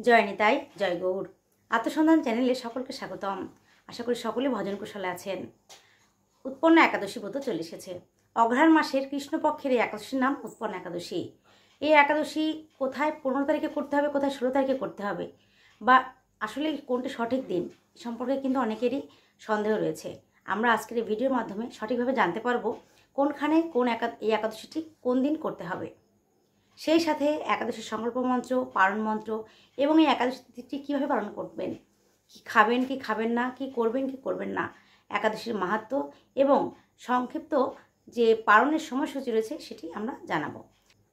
জয় নিতাই, জয় গৌর। আত্মসন্ধান চ্যানেলে সকলকে স্বাগতম। আশা করি সকলে ভজন কুশলে আছেন। উৎপন্ন একাদশী ব্রত চলে এসেছে। অঘ্রাণ মাসের কৃষ্ণপক্ষের এই একাদশীর নাম উৎপন্ন একাদশী। এই একাদশী কোথায় 15 তারিখে করতে হবে, কোথায় 16 তারিখে করতে হবে, বা আসলে কোনটি সঠিক দিন সম্পর্কে কিন্তু অনেকেরই সন্দেহ রয়েছে। আমরা আজকের এই ভিডিওর মাধ্যমে সঠিকভাবে জানতে পারবো কোনখানে এই একাদশীটি কোন দিন করতে হবে, সেই সাথে একাদশীর সংকল্প মন্ত্র, পারণ মন্ত্র এবং এই একাদশী তিথিটি কীভাবে পালন করবেন, কি খাবেন কি খাবেন না, কি করবেন কি করবেন না, একাদশীর মাহাত্ম্য এবং সংক্ষিপ্ত যে পালনের সময়সূচি রয়েছে সেটি আমরা জানাবো।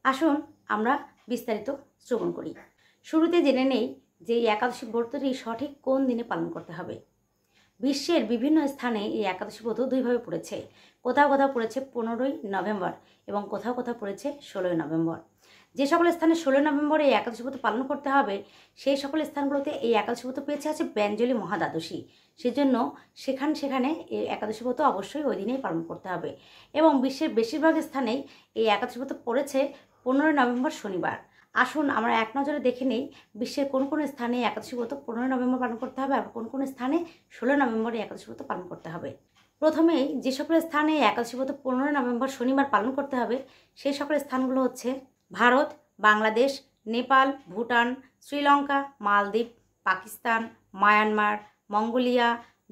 আসুন আমরা বিস্তারিত শ্রবণ করি। শুরুতে জেনে নেই যে এই একাদশী ব্রতটি সঠিক কোন দিনে পালন করতে হবে। বিশ্বের বিভিন্ন স্থানে এই একাদশী ব্রত দুইভাবে পড়েছে। কোথাও কোথাও পড়েছে 15ই নভেম্বর এবং কোথাও কোথাও পড়েছে 16ই নভেম্বর। যে সকল স্থানে 16 নভেম্বর এই একাদশী ব্রত পালন করতে হবে, সেই সকল স্থানগুলোতে এই একাদশী ব্রত পেয়েছে আছে ব্যঞ্জলি মহাদ্বাদশী। সেজন্য সেখানে এই একাদশী ব্রত অবশ্যই ওই দিনেই পালন করতে হবে। এবং বিশ্বের বেশিরভাগ স্থানেই এই একাদশী ব্রত পড়েছে 15 নভেম্বর শনিবার। আসুন আমরা এক নজরে দেখে নেই বিশ্বের কোন কোন স্থানে একাদশী ব্রত 15 নভেম্বর পালন করতে হবে আর কোন কোন স্থানে 16 নভেম্বর একাদশী ব্রত পালন করতে হবে। প্রথমেই যে সকল স্থানে একাদশী ব্রত 15 নভেম্বর শনিবার পালন করতে হবে, সেই সকল স্থানগুলো হচ্ছে ভারত, বাংলাদেশ, নেপাল, ভুটান, শ্রীলঙ্কা, মালদ্বীপ, পাকিস্তান, মায়ানমার, মঙ্গোলিয়া,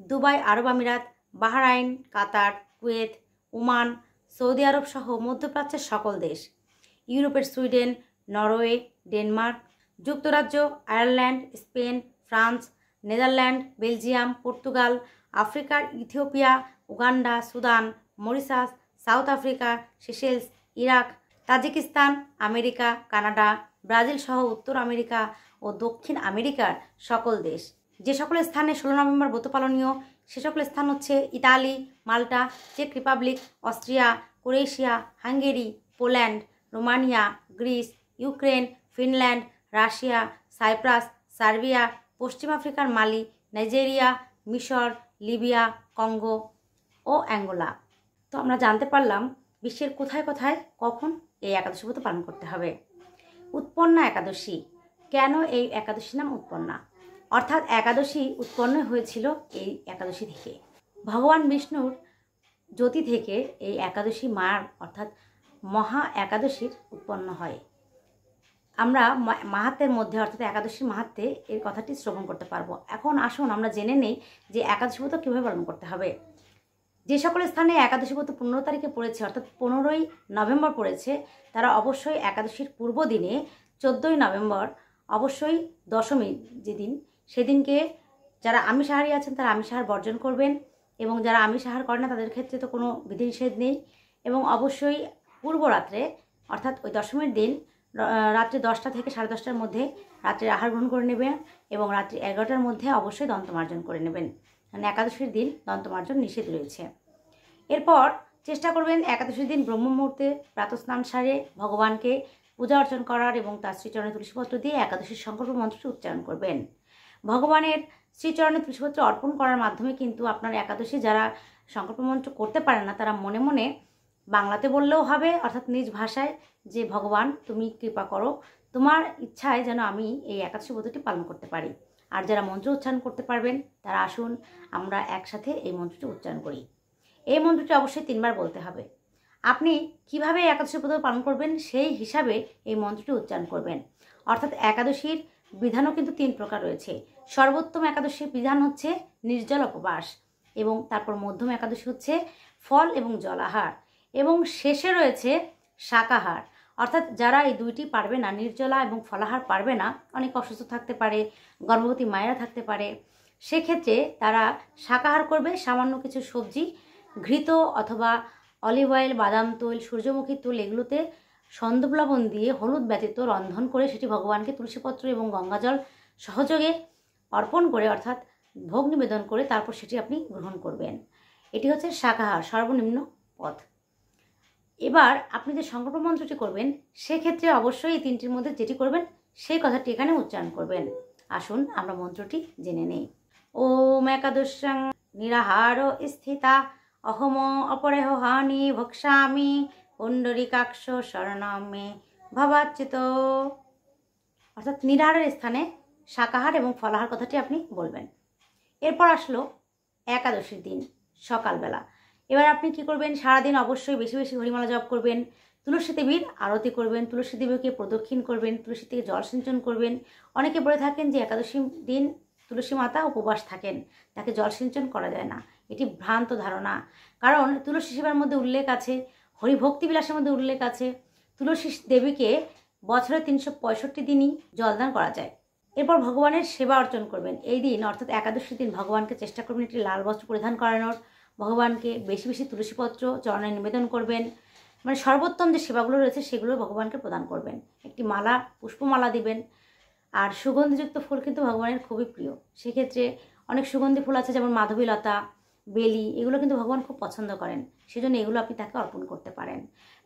দুবাই আরব আমিরাত, Bahrain, Qatar, Kuwait, Oman, Saudi আরব সহ মধ্যপ্রাচ্যের সকল দেশ, ইউরোপের সুইডেন, নরওয়ে, ডেনমার্ক, যুক্তরাজ্য, Ireland, Spain, France, Netherland, Belgium, Portugal, আফ্রিকার Ethiopia, Uganda, Sudan, Mauritius, South Africa, Seychelles, Iraq, Tajikistan, America, Canada, Brazil সহ উত্তর আমেরিকা ও দক্ষিণ আমেরিকার সকল দেশ। যে সকল স্থানে 16 নভেম্বর ব্রত পালনীয়, সে সকল স্থান হচ্ছে ইতালি, মাল্টা, চেক Republic, Austria, Croatia, Hungary, Poland, Romania, Greece, Ukraine, Finland, Russia, Cyprus, Serbia, পশ্চিম আফ্রিকার মালি, নাইজেরিয়া, মিশর, লিবিয়া, কঙ্গো ও অ্যাঙ্গোলা। তো আমরা জানতে পারলাম বিশ্বের কোথায় কোথায় কখন এই একাদশী ব্রত পালন করতে হবে। উৎপন্না একাদশী। কেন এই একাদশীর নাম উৎপন্না? অর্থাৎ একাদশী উৎপন্ন হয়েছিল এই একাদশী থেকে। ভগবান বিষ্ণুর জ্যোতি থেকে এই একাদশী মার অর্থাৎ মহা একাদশীর উৎপন্ন হয়। আমরা মাহাত্ম্যের মধ্যে অর্থাৎ একাদশীর মাহাত্ম্যে এর কথাটি শ্রবণ করতে পারবো। এখন আসুন আমরা জেনে নেই যে একাদশী ব্রত কীভাবে পালন করতে হবে। যে সকল স্থানে একাদশী ব্রত 15 তারিখে পড়েছে অর্থাৎ 15ই নভেম্বর পড়েছে, তারা অবশ্যই একাদশীর পূর্ব দিনে 14ই নভেম্বর অবশ্যই দশমী যেদিন, সেদিনকে যারা আমিষাহারী আছেন তারা আমিষাহার বর্জন করবেন এবং যারা আমিষাহার করে না তাদের ক্ষেত্রে তো কোনো বিধিনিষেধ নেই। এবং অবশ্যই পূর্ব রাত্রে অর্থাৎ ওই দশমীর দিন রাত্রি 10টা থেকে 10:30টার মধ্যে রাত্রে আহার গ্রহণ করে নেবেন এবং রাত্রি 11টার মধ্যে অবশ্যই দন্তমার্জন করে নেবেন। মানে একাদশীর দিন দন্তমার্জন নিষেধ রয়েছে। এরপর চেষ্টা করবেন একাদশীর দিন ব্রহ্ম মুহূর্তে প্রাতঃস্নান সারে ভগবানকে পূজা অর্চন করার এবং তার শ্রীচরণে তুলসীপত্র দিয়ে একাদশীর সংকল্প মন্ত্রটি উচ্চারণ করবেন। ভগবানের শ্রীচরণে তুলসীপত্র অর্পণ করার মাধ্যমে কিন্তু আপনার একাদশী যারা সংকল্প মন্ত্র করতে পারে না তারা মনে মনে বাংলাতে বললেও হবে অর্থাৎ নিজ ভাষায় যে ভগবান তুমি কৃপা করো, তোমার ইচ্ছায় যেন আমি এই একাদশী ব্রতটি পালন করতে পারি। আর যারা মন্ত্র উচ্চারণ করতে পারবেন তারা আসুন আমরা একসাথে এই মন্ত্রটি উচ্চারণ করি। এই মন্ত্রটি অবশ্যই 3 বার বলতে হবে। আপনি কিভাবে একাদশী ব্রত পালন করবেন সেই হিসাবে এই মন্ত্রটি উচ্চারণ করবেন। অর্থাৎ একাদশীর বিধানও কিন্তু 3 প্রকার রয়েছে। সর্বোত্তম একাদশীর বিধান হচ্ছে নির্জল উপবাস, এবং তারপর মধ্যম একাদশী হচ্ছে ফল এবং জলাহার, এবং শেষে রয়েছে শাকাহার। অর্থাৎ যারা এই দুইটি পারবে না, নির্জলা এবং ফলাহার পারবে না, অনেক অসুস্থ থাকতে পারে, গর্ভবতী মায়েরা থাকতে পারে, সেক্ষেত্রে তারা শাকাহার করবে। সামান্য কিছু সবজি, ঘৃত অথবা অলিভ অয়েল, বাদাম তৈল, সূর্যমুখী তৈল এগুলোতে সন্দব লবণ দিয়ে হলুদ ব্যতীত রন্ধন করে সেটি ভগবানকে তুলসীপত্র এবং গঙ্গাজল সহযোগে অর্পণ করে অর্থাৎ ভোগ নিবেদন করে তারপর সেটি আপনি গ্রহণ করবেন। এটি হচ্ছে শাকাহার সর্বনিম্ন পথ। এবার আপনি যে সংকল্প মন্ত্রটি করবেন সেক্ষেত্রে অবশ্যই এই 3টির মধ্যে যেটি করবেন সেই কথাটি এখানে উচ্চারণ করবেন। আসুন আমরা মন্ত্রটি জেনে নেই। ওম একাদশং নিরাহার স্থিতা অহম অপরেহ হানি ভক্ষামি পুণ্ডরিকাক্ষ শরণাম মে ভবাচ্যুত। অর্থাৎ নিরাহারের স্থানে শাকাহার এবং ফলাহার কথাটি আপনি বলবেন। এরপর আসলো একাদশীর দিন সকালবেলা। এবার আপনি কি করবেন, সারাদিন অবশ্যই বেশি বেশি হরিমালা জপ করবেন, তুলসী দেবীর আরতি করবেন, তুলসী দেবীকে প্রদক্ষিণ করবেন, তুলসী থেকে জল সিঞ্চন করবেন। অনেকে বলে থাকেন যে একাদশীর দিন তুলসী মাতা উপবাস থাকেন, তাকে জল সিঞ্চন করা যায় না। এটি ভ্রান্ত ধারণা। কারণ তুলসী সেবার মধ্যে উল্লেখ আছে, হরিভক্তি বিলাসের মধ্যে উল্লেখ আছে, তুলসী দেবীকে বছরে 365 দিনই জলদান করা যায়। এরপর ভগবানের সেবা অর্চন করবেন। এই দিন অর্থাৎ একাদশীর দিন ভগবানকে চেষ্টা করবেন একটি লাল বস্ত্র পরিধান করানোর, ভগবানকে বেশি বেশি তুলসীপত্র চরণে নিবেদন করবেন, মানে সর্বোত্তম যে সেবাগুলো রয়েছে সেগুলো ভগবানকে প্রদান করবেন। একটি মালা, পুষ্পমালা দিবেন। আর সুগন্ধিযুক্ত ফুল কিন্তু ভগবানের খুবই প্রিয়। সেক্ষেত্রে অনেক সুগন্ধি ফুল আছে, যেমন মাধবীলতা, বেলি, এগুলো কিন্তু ভগবান খুব পছন্দ করেন, সেজন্য এগুলো আপনি তাকে অর্পণ করতে পারেন।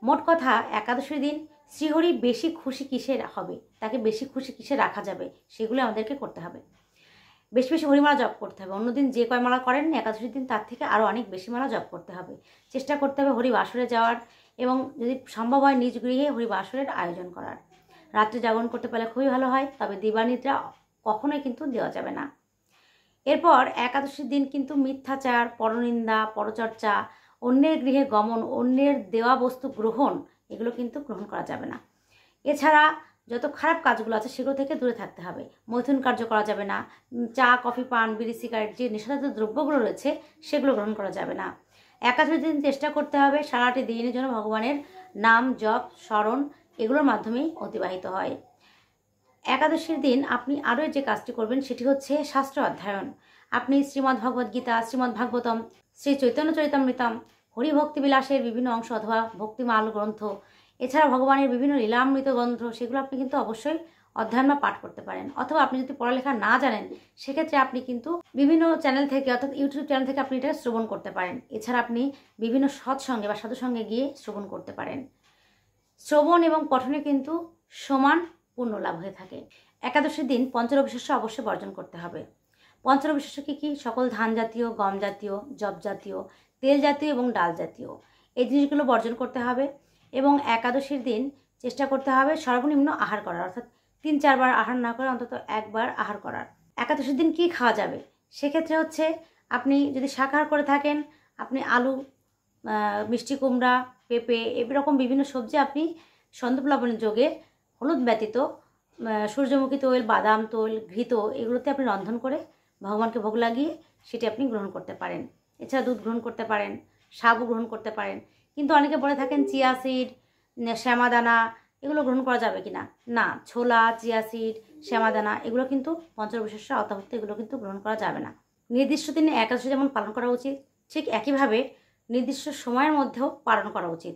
মোট কথা, একাদশীর দিন শ্রীহরি বেশি খুশি কিসে হবে, তাকে বেশি খুশি কিসে রাখা যাবে, সেগুলো আমাদেরকে করতে হবে। বেশি বেশি হরিমালা জপ করতে হবে। অন্যদিন যে কয় মালা করেন একাদশীর দিন তার থেকে আরও অনেক বেশি মালা জপ করতে হবে। চেষ্টা করতে হবে হরিবাসরে যাওয়ার, এবং যদি সম্ভব হয় নিজ গৃহে হরিবাসরের আয়োজন করার। রাত্রে জাগরণ করতে পারলে খুবই ভালো হয়, তবে দিবানিদ্রা কখনোই কিন্তু দেওয়া যাবে না। এরপর একাদশীর দিন কিন্তু মিথ্যাচার, পরনিন্দা, পরচর্চা, অন্যের গৃহে গমন, অন্যের দেওয়া বস্তু গ্রহণ, এগুলো কিন্তু গ্রহণ করা যাবে না। এছাড়া যত খারাপ কাজগুলো আছে সেগুলো থেকে দূরে থাকতে হবে। মৈথুন কার্য করা যাবে না, চা, কফি, পান, বিড়ি, সিগারেট, যে নেশাজাতীয় দ্রব্যগুলো রয়েছে সেগুলো গ্রহণ করা যাবে না। একাদশীর দিন চেষ্টা করতে হবে সারাটি দিনের জন্য ভগবানের নাম, জপ, স্মরণ, এগুলোর মাধ্যমেই অতিবাহিত হয়। একাদশীর দিন আপনি আরও যে কাজটি করবেন সেটি হচ্ছে শাস্ত্র অধ্যয়ন। আপনি শ্রীমদ্ ভগবদ্ গীতা, শ্রীমদ্ ভাগবতম, শ্রী চৈতন্য চরিতামৃতম, হরিভক্তি বিলাসের বিভিন্ন অংশ অথবা ভক্তিমাল গ্রন্থ, এছাড়া ভগবানের বিভিন্ন লীলামৃত গ্রন্থ, সেগুলো আপনি কিন্তু অবশ্যই অধ্যয়ন বা পাঠ করতে পারেন। অথবা আপনি যদি পড়ালেখা না জানেন সেক্ষেত্রে আপনি কিন্তু বিভিন্ন চ্যানেল থেকে, অর্থাৎ ইউটিউব চ্যানেল থেকে আপনি এটা শ্রবণ করতে পারেন। এছাড়া আপনি বিভিন্ন সৎসঙ্গে বা সাধুসঙ্গে গিয়ে শ্রবণ করতে পারেন। শ্রবণ এবং পঠনে কিন্তু সমান পুণ্য লাভ হয়ে থাকে। একাদশীর দিন পঞ্চরবিশস্য অবশ্যই বর্জন করতে হবে। পঞ্চরবিশস্য কি? সকল ধান জাতীয়, গম জাতীয়, জব জাতীয়, তেল জাতীয় এবং ডাল জাতীয় এই জিনিসগুলো বর্জন করতে হবে। এবং একাদশীর দিন চেষ্টা করতে হবে সর্বনিম্ন আহার করার, অর্থাৎ 3-4 বার আহার না করে অন্তত একবার আহার করার। একাদশীর দিন কি খাওয়া যাবে সেক্ষেত্রে হচ্ছে, আপনি যদি শাকাহার করে থাকেন, আপনি আলু, মিষ্টি কুমড়া, পেঁপে, এরকম বিভিন্ন সবজি আপনি সন্দর্ভলবণের যোগে হলুদ ব্যতীত সূর্যমুখী তৈল, বাদাম তৈল, ঘৃত, এগুলোতে আপনি রন্ধন করে ভগবানকে ভোগ লাগিয়ে সেটি আপনি গ্রহণ করতে পারেন। এছাড়া দুধ গ্রহণ করতে পারেন, সাবু গ্রহণ করতে পারেন। কিন্তু অনেকে বলে থাকেন চিয়া সিড, শ্যামাদানা, এগুলো গ্রহণ করা যাবে কি না? না, ছোলা, চিয়া সিড, শ্যামাদানা এগুলো কিন্তু পঞ্চরবিশস্য আওতাভুক্ত, এগুলো কিন্তু গ্রহণ করা যাবে না। নির্দিষ্ট দিনে একাদশী যেমন পালন করা উচিত, ঠিক একইভাবে নির্দিষ্ট সময়ের মধ্যেও পালন করা উচিত।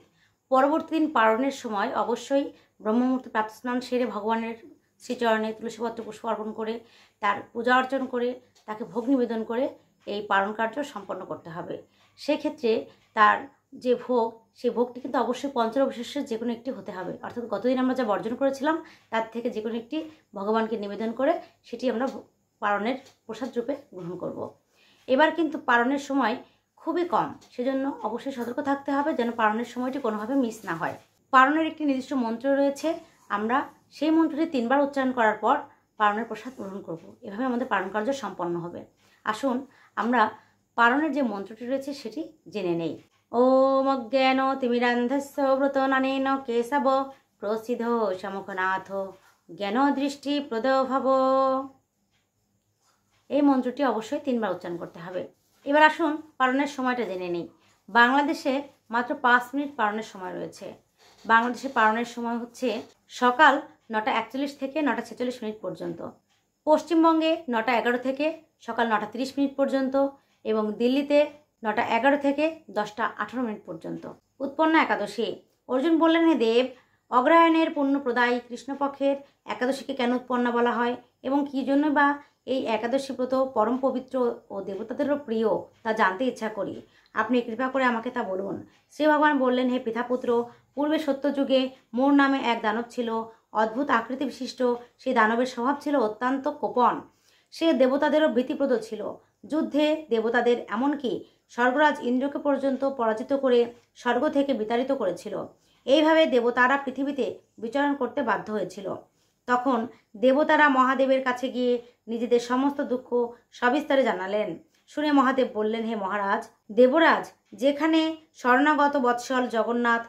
পরবর্তী দিন পালনের সময় অবশ্যই ব্রহ্মমুহূর্তে প্রাতঃস্নান সেরে ভগবানের শ্রীচরণে তুলসীপত্র পুষ্প অর্পণ করে, তার পূজা অর্চন করে, তাকে ভোগ নিবেদন করে এই পালন কার্য সম্পন্ন করতে হবে। সেক্ষেত্রে তার যে ভোগ, সেই ভোগটি কিন্তু অবশ্যই পঞ্চরবিশস্যের যে কোনো একটি হতে হবে। অর্থাৎ গতদিন আমরা যা বর্জন করেছিলাম তার থেকে যে কোনো একটি ভগবানকে নিবেদন করে সেটি আমরা পালনের প্রসাদ রূপে গ্রহণ করব। এবার কিন্তু পালনের সময় খুবই কম, সেজন্য অবশ্যই সতর্ক থাকতে হবে যেন পালনের সময়টি কোনোভাবে মিস না হয়। পালনের একটি নির্দিষ্ট মন্ত্র রয়েছে, আমরা সেই মন্ত্রটি 3 বার উচ্চারণ করার পর পালনের প্রসাদ গ্রহণ করব। এভাবে আমাদের পালন কার্য সম্পন্ন হবে। আসুন আমরা পালনের যে মন্ত্রটি রয়েছে সেটি জেনে নেই। ওম অজ্ঞান তিমিরান্ধস্য ব্রতনানেন কেশব প্রসিদ্ধ সমুখনাথ জ্ঞান দৃষ্টি প্রদভব। এই মন্ত্রটি অবশ্যই 3 বার উচ্চারণ করতে হবে। এবার আসুন পালনের সময়টা জেনে নিই। বাংলাদেশে মাত্র 5 মিনিট পালনের সময় রয়েছে। বাংলাদেশে পালনের সময় হচ্ছে সকাল 9:41 থেকে 9:46 পর্যন্ত, পশ্চিমবঙ্গে 9:11 থেকে সকাল 9:30 পর্যন্ত এবং দিল্লিতে 9:11 থেকে 10:18 পর্যন্ত। উৎপন্ন একাদশী। অর্জুন বললেন, হে দেব, অগ্রহায়ণের পুণ্যপ্রদায়ী কৃষ্ণপক্ষের একাদশীকে কেন উৎপন্না বলা হয় এবং কী জন্য বা এই একাদশী ব্রত পরম পবিত্র ও দেবতাদেরও প্রিয় তা জানতে ইচ্ছা করি। আপনি কৃপা করে আমাকে তা বলুন। শ্রী ভগবান বললেন, হে পিতাপুত্র, পূর্বে সত্যযুগে মোর নামে এক দানব ছিল। অদ্ভুত আকৃতি বিশিষ্ট সেই দানবের স্বভাব ছিল অত্যন্ত কোপন। সে দেবতাদেরও ভীতিপ্রদ ছিল। যুদ্ধে দেবতাদের এমনকি স্বর্গরাজ ইন্দ্রকে পর্যন্ত পরাজিত করে স্বর্গ থেকে বিতাড়িত করেছিল। এইভাবে দেবতারা পৃথিবীতে বিচরণ করতে বাধ্য হয়েছিল। তখন দেবতারা মহাদেবের কাছে গিয়ে নিজেদের সমস্ত দুঃখ সবিস্তারে জানালেন। শুনে মহাদেব বললেন, হে মহারাজ, দেবরাজ, যেখানে শরণাগত বৎসল জগন্নাথ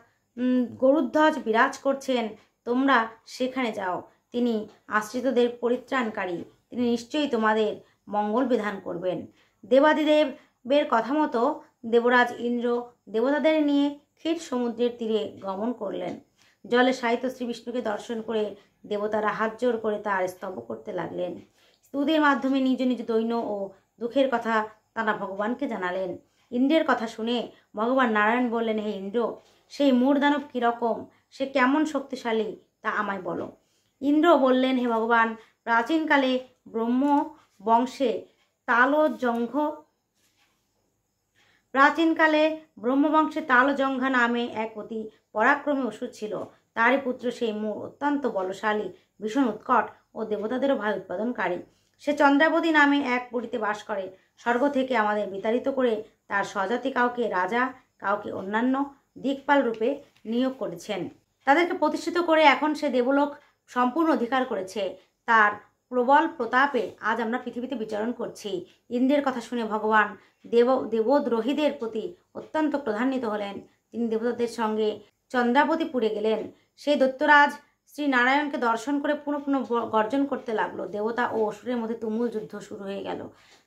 গরুধ্বজ বিরাজ করছেন, তোমরা সেখানে যাও। তিনি আশ্রিতদের পরিত্রাণকারী, তিনি নিশ্চয়ই তোমাদের মঙ্গল বিধান করবেন। দেবাদিদেবের কথা মতো দেবরাজ ইন্দ্র দেবতাদের নিয়ে ক্ষীর সমুদ্রের তীরে গমন করলেন। জলে শায়িত শ্রী বিষ্ণুকে দর্শন করে দেবতারা হাত জোর করে তার স্তব করতে লাগলেন। স্তুতির মাধ্যমে নিজ নিজ দৈন্য ও দুঃখের কথা তারা ভগবানকে জানালেন। ইন্দ্রের কথা শুনে ভগবান নারায়ণ বললেন, হে ইন্দ্র, সেই মূঢ়দানব কীরকম, সে কেমন শক্তিশালী তা আমায় বলো। ইন্দ্র বললেন, হে ভগবান, প্রাচীনকালে ব্রহ্ম বংশে তালজঙ্ঘা নামে এক অতি পরাক্রমী অসুর ছিল। তারই পুত্র সেই মূঢ় অত্যন্ত বলশালী, ভীষণ উৎকট ও দেবতাদেরও ভয় উৎপাদনকারী। সে চন্দ্রাবতী নামে এক পুরীতে বাস করে। স্বর্গ থেকে আমাদের বিতাড়িত করে তার স্বজাতি কাউকে রাজা, কাউকে অন্যান্য দিকপাল রূপে নিয়োগ করেছেন। তাদেরকে প্রতিষ্ঠিত করে এখন সে দেবলোক সম্পূর্ণ অধিকার করেছে। তার প্রবল প্রতাপে আজ আমরা পৃথিবীতে বিচরণ করছি। ইন্দ্রের কথা শুনে ভগবান দেবদ্রোহীদের প্রতি অত্যন্ত ক্রোধান্বিত হলেন। তিনি দেবতাদের সঙ্গে চন্দ্রাবতীপুরে গেলেন। সেই দৈত্যরাজ শ্রী নারায়ণকে দর্শন করে পুনঃ পুনঃ গর্জন করতে লাগলো। দেবতা ও অসুরের মধ্যে তুমুল যুদ্ধ শুরু হয়ে গেল।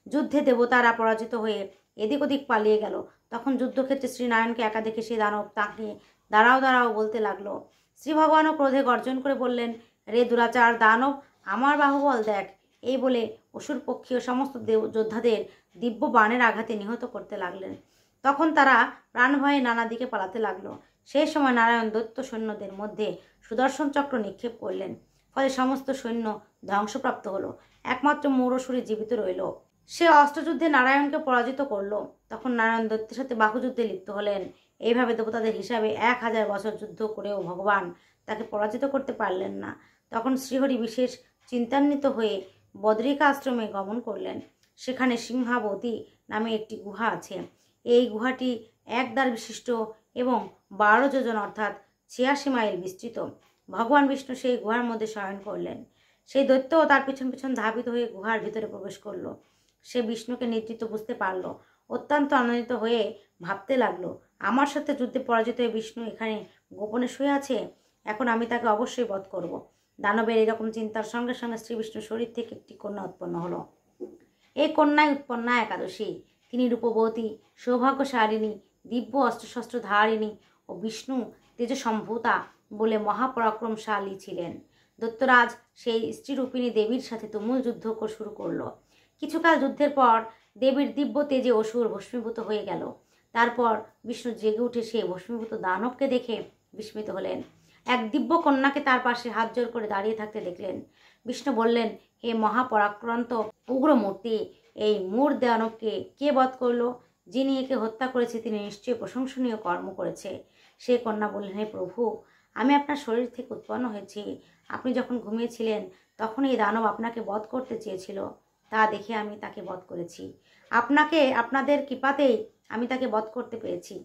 যুদ্ধে দেবতারা পরাজিত হয়ে এদিক ওদিক পালিয়ে গেল। তখন যুদ্ধক্ষেত্রে শ্রীনারায়ণকে একা দেখে সেই দানব তাকে দাঁড়াও দাঁড়াও বলতে লাগলো। শ্রী ভগবানও ক্রোধে গর্জন করে বললেন, রে দুরাচার দানব, আমার বাহুবল দেখ। এই বলে অসুর পক্ষীয় সমস্ত যোদ্ধাদের দিব্য বাণের আঘাতে নিহত করতে লাগলেন। তখন তারা প্রাণ ভয়ে নানা দিকে পালাতে লাগলো। সেই সময় নারায়ণ দৈত্য সৈন্যদের মধ্যে সুদর্শন চক্র নিক্ষেপ করলেন। ফলে সমস্ত সৈন্য ধ্বংসপ্রাপ্ত হলো। একমাত্র মৌরসুরী জীবিত রইল। সে অস্ত্রযুদ্ধে নারায়ণকে পরাজিত করলো। তখন নারায়ণ দৈত্যের সাথে বাহুযুদ্ধে লিপ্ত হলেন। এইভাবে দেবতাদের হিসাবে 1000 বছর যুদ্ধ করেও ভগবান তাকে পরাজিত করতে পারলেন না। তখন শ্রীহরি বিশেষ চিন্তান্বিত হয়ে বদ্রিকা আশ্রমে গমন করলেন। সেখানে সিংহাবতী নামে একটি গুহা আছে। এই গুহাটি 1 দ্বার বিশিষ্ট এবং 12 যোজন অর্থাৎ 86 মাইল বিস্তৃত। ভগবান বিষ্ণু সেই গুহার মধ্যে শয়ন করলেন। সেই দৈত্যও তার পিছন পিছন ধাবিত হয়ে গুহার ভিতরে প্রবেশ করলো। সে বিষ্ণুকে নেতৃত্ব বুঝতে পারল। অত্যন্ত আনন্দিত হয়ে ভাবতে লাগলো, আমার সাথে যুদ্ধে পরাজিত হয়ে বিষ্ণু এখানে গোপনে শুয়ে আছে, এখন আমি তাকে অবশ্যই বধ করব। দানবের এরকম চিন্তার সঙ্গে সঙ্গে শ্রী বিষ্ণুর শরীর থেকে একটি কন্যা উৎপন্ন হলো। এই কন্যাই উৎপন্না একাদশী। তিনি রূপবতী, সৌভাগ্যশালিনী, দিব্য অস্ত্রশস্ত্র ধারিণী ও বিষ্ণু তেজসম্ভূতা বলে মহাপরাক্রমশালী ছিলেন। দৈত্যরাজ সেই স্ত্রীরূপিণী দেবীর সাথে তুমুল যুদ্ধ শুরু করলো। কিছুকাল যুদ্ধের পর দেবীর দিব্য তেজে অসুর ভস্মীভূত হয়ে গেল। তারপর বিষ্ণু জেগে উঠে সেই ভস্মীভূত দানবকে দেখে বিস্মিত হলেন। এক দিব্য কন্যাকে তার পাশে হাত জোর করে দাঁড়িয়ে থাকতে দেখলেন। বিষ্ণু বললেন, হে মহাপরাক্রান্ত উগ্রমূর্তি, এই মূঢ় দানবকে কে বধ করলো? যিনি একে হত্যা করেছে তিনি নিশ্চয়ই প্রশংসনীয় কর্ম করেছে। সে কন্যা বললেন, হে প্রভু, আমি আপনার শরীর থেকে উৎপন্ন হয়েছি। আপনি যখন ঘুমিয়েছিলেন তখন এই দানব আপনাকে বধ করতে চেয়েছিল। তা দেখে আমি তাকে বধ করেছি। আপনাদের কৃপাতেই আমি তাকে বধ করতে পেরেছি।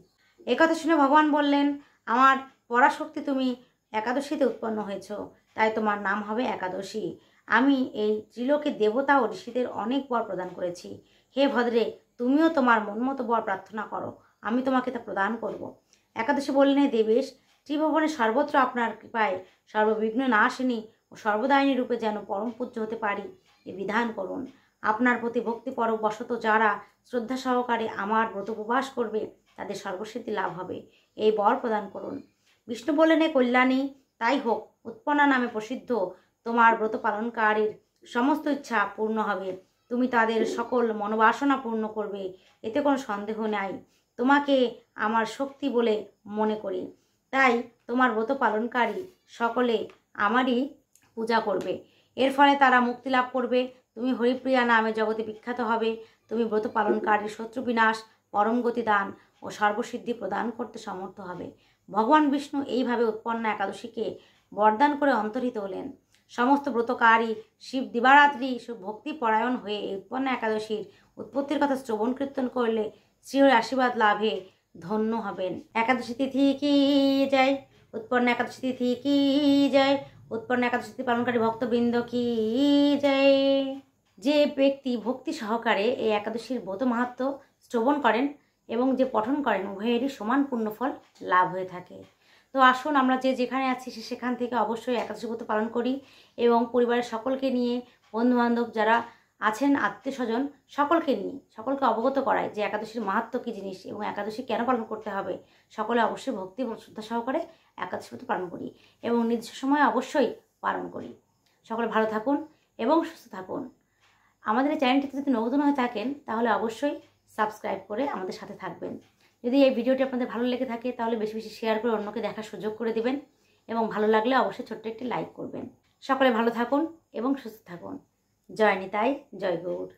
একথা শুনে ভগবান বললেন, আমার পরাশক্তি, তুমি একাদশীতে উৎপন্ন হয়েছ, তাই তোমার নাম হবে একাদশী। আমি এই ত্রিলোকে দেবতা ও ঋষিদের অনেক বর প্রদান করেছি। হে ভদ্রে, তুমিও তোমার মনমতো বর প্রার্থনা করো, আমি তোমাকে তা প্রদান করব। একাদশী বললেন, হে দেবেশ, ত্রিভুবনে সর্বত্র আপনার কৃপায় সর্ববিঘ্ন নাশিনী ও সর্বদায়িনী রূপে যেন পরম পূজ্য হতে পারি এ বিধান করুন। আপনার প্রতি ভক্তিপরক বশত যারা শ্রদ্ধা সহকারে আমার ব্রত উপবাস করবে তাদের সর্বসিদ্ধি লাভ হবে, এই বর প্রদান করুন। বিষ্ণু বললেন, হে কল্যাণী, তাই হোক। উৎপন্না নামে প্রসিদ্ধ তোমার ব্রত পালনকারীর সমস্ত ইচ্ছা পূর্ণ হবে। তুমি তাদের সকল মনোবাসনা পূর্ণ করবে, এতে কোনো সন্দেহ নাই। তোমাকে আমার শক্তি বলে মনে করি, তাই তোমার ব্রত পালনকারী সকলে আমারই পূজা করবে। এর ফলে তারা মুক্তি লাভ করবে। তুমি হরিপ্রিয়া নামে জগতে বিখ্যাত হবে। তুমি ব্রত পালনকারীর শত্রু বিনাশ, পরম গতি দান ও সর্বসিদ্ধি প্রদান করতে সমর্থ হবে। ভগবান বিষ্ণু এইভাবে উৎপন্না একাদশীকে বরদান করে অন্তর্হিত হলেন। সমস্ত ব্রতকারী শিব দিবারাত্রি ভক্তিপরায়ণ হয়ে এই উৎপন্না একাদশীর উৎপত্তির কথা শ্রবণ কীর্তন করলে শ্রীহরির আশীর্বাদ লাভে ধন্য হবেন। একাদশী তিথি কি যায়, উৎপন্না একাদশী তিথি কি যায়, উৎপন্ন একাদশী পালনকারী ভক্তবৃন্দ কি জয়। যে ব্যক্তি ভক্তি সহকারে এই একাদশীর ব্রত মাহাত্ম্য শ্রবণ করেন এবং যে পঠন করেন উভয়েরই সমান পুণ্যফল লাভ হয়ে থাকে। তো আসুন আমরা যে যেখানে আছি সেখান থেকে অবশ্যই একাদশী ব্রত পালন করি এবং পরিবারের সকলকে নিয়ে, বন্ধুবান্ধব যারা আছেন, আত্মীয় স্বজন সকলকে নিয়ে সকলকে অবগত করায় যে একাদশীর মাহাত্ম্য কী জিনিস এবং একাদশী কেন পালন করতে হবে। সকলে অবশ্যই ভক্তি এবং শ্রদ্ধা সহকারে একাদশী ব্রত পালন করি এবং নির্দিষ্ট সময়ে অবশ্যই পালন করি। সকলে ভালো থাকুন এবং সুস্থ থাকুন। আমাদের এই চ্যানেলটিতে যদি নতুন হয়ে থাকেন তাহলে অবশ্যই সাবস্ক্রাইব করে আমাদের সাথে থাকবেন। যদি এই ভিডিওটি আপনাদের ভালো লেগে থাকে তাহলে বেশি বেশি শেয়ার করে অন্যকে দেখার সুযোগ করে দিবেন এবং ভালো লাগলে অবশ্যই ছোট্ট একটি লাইক করবেন। সকলে ভালো থাকুন এবং সুস্থ থাকুন। জয় নিতাই, জয় গৌর।